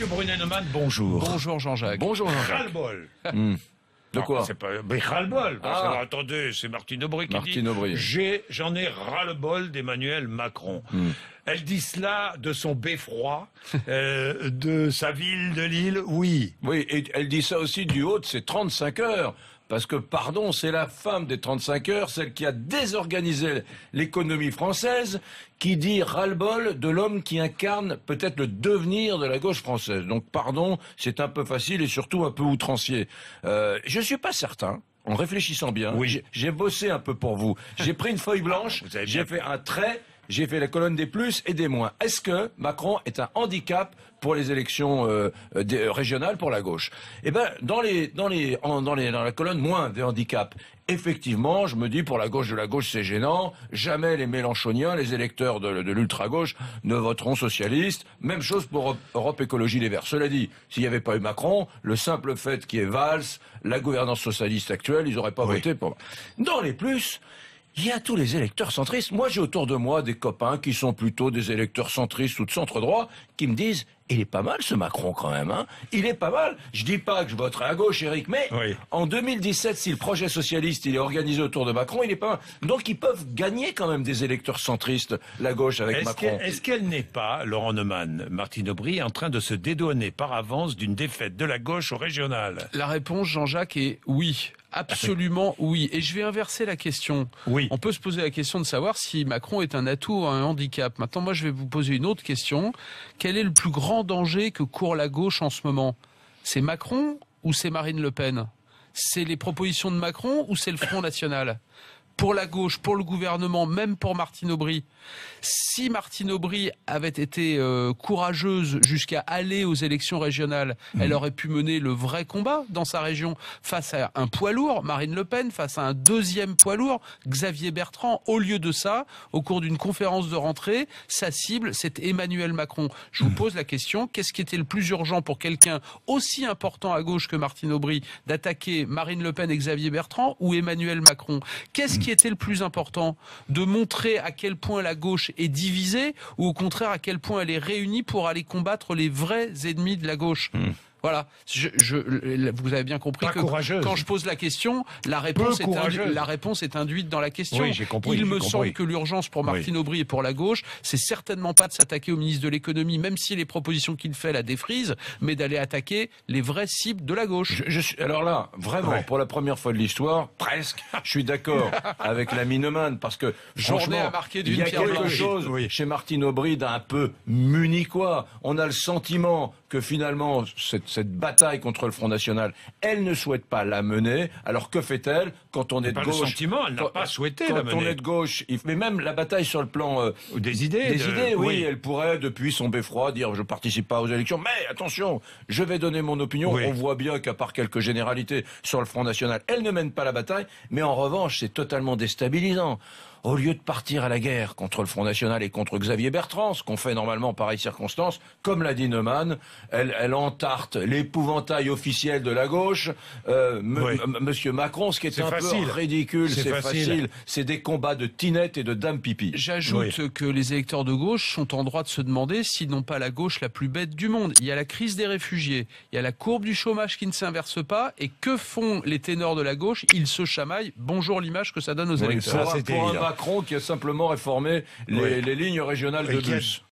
Monsieur Brunet-Neumann, bonjour. Bonjour Jean-Jacques. Bonjour Jean-Jacques. Ras-le-bol. De quoi? C'est pas... Mais ras-le-bol. Attendez, c'est Martine Aubry qui Martine dit... Aubry. J'en ai ras-le-bol d'Emmanuel Macron. Elle dit cela de son beffroi, de sa ville de Lille, oui. Oui, et elle dit ça aussi du haut de ses 35 heures. Parce que, pardon, c'est la femme des 35 heures, celle qui a désorganisé l'économie française, qui dit ras-le-bol de l'homme qui incarne peut-être le devenir de la gauche française. Donc, pardon, c'est un peu facile et surtout un peu outrancier. Je suis pas certain. En réfléchissant bien, oui. J'ai bossé un peu pour vous. J'ai pris une feuille blanche, j'ai fait un trait, j'ai fait la colonne des plus et des moins. Est-ce que Macron est un handicap pour les élections régionales pour la gauche? Eh ben, dans la colonne moins des handicaps, effectivement, je me dis pour la gauche, c'est gênant. Jamais les Mélenchoniens, les électeurs de l'ultra-gauche, ne voteront socialiste. Même chose pour Europe Écologie Les Verts. Cela dit, s'il n'y avait pas eu Macron, le simple fait qu'il y ait Valls, la gouvernance socialiste actuelle, ils n'auraient pas voté pour. Dans les plus, il y a tous les électeurs centristes. Moi, j'ai autour de moi des copains qui sont plutôt des électeurs centristes ou de centre-droit, qui me disent, il est pas mal ce Macron quand même, hein. Il est pas mal. Je dis pas que je voterai à gauche, Eric, mais en 2017, si le projet socialiste il est organisé autour de Macron, il est pas mal. Donc ils peuvent gagner quand même des électeurs centristes, la gauche avec Macron. Est-ce qu'elle n'est pas, Laurent Neumann, Martine Aubry, en train de se dédouaner par avance d'une défaite de la gauche au régional? La réponse, Jean-Jacques, est oui. Absolument oui. Et je vais inverser la question. Oui. On peut se poser la question de savoir si Macron est un atout ou un handicap. Maintenant, moi, je vais vous poser une autre question. Quel est le plus grand danger que court la gauche en ce moment? C'est Macron ou c'est Marine Le Pen? C'est les propositions de Macron ou c'est le Front National? Pour la gauche, pour le gouvernement, même pour Martine Aubry. Si Martine Aubry avait été courageuse jusqu'à aller aux élections régionales, elle aurait pu mener le vrai combat dans sa région face à un poids lourd, Marine Le Pen, face à un deuxième poids lourd, Xavier Bertrand. Au lieu de ça, au cours d'une conférence de rentrée, sa cible, c'est Emmanuel Macron. Je vous pose la question, qu'est-ce qui était le plus urgent pour quelqu'un aussi important à gauche que Martine Aubry d'attaquer Marine Le Pen et Xavier Bertrand ou Emmanuel Macron? Qu'est-ce qui était le plus important? De montrer à quel point la gauche est divisée ou au contraire à quel point elle est réunie pour aller combattre les vrais ennemis de la gauche? Voilà, vous avez bien compris que quand je pose la question, la réponse est induite dans la question. Oui, j'ai compris. Il me semble que l'urgence pour Martine Aubry et pour la gauche, c'est certainement pas de s'attaquer au ministre de l'économie, même si les propositions qu'il fait la défrisent, mais d'aller attaquer les vraies cibles de la gauche. Alors là, vraiment, pour la première fois de l'histoire, presque, je suis d'accord avec l'ami Neumann, parce que Journée à marquer d'une pierre blanche. Il y a quelque chose chez Martine Aubry d'un peu munichois. On a le sentiment que finalement, cette bataille contre le Front National, elle ne souhaite pas la mener. Alors que fait-elle quand on est de gauche? Le sentiment, elle n'a pas souhaité la mener. Quand on est de gauche, mais même la bataille sur le plan des idées, oui, elle pourrait depuis son beffroi dire je participe pas aux élections. Mais attention, je vais donner mon opinion. On voit bien qu'à part quelques généralités sur le Front National, elle ne mène pas la bataille. Mais en revanche, c'est totalement déstabilisant. Au lieu de partir à la guerre contre le Front National et contre Xavier Bertrand, ce qu'on fait normalement en pareille circonstance, comme l'a dit Neumann, elle entarte l'épouvantail officiel de la gauche, Monsieur Macron, ce qui est un peu ridicule, c'est facile. C'est des combats de tinette et de dame pipi. J'ajoute que les électeurs de gauche sont en droit de se demander s'ils n'ont pas la gauche la plus bête du monde. Il y a la crise des réfugiés, il y a la courbe du chômage qui ne s'inverse pas, et que font les ténors de la gauche? Ils se chamaillent. Bonjour l'image que ça donne aux électeurs. Pour un Macron qui a simplement réformé les lignes régionales de bus.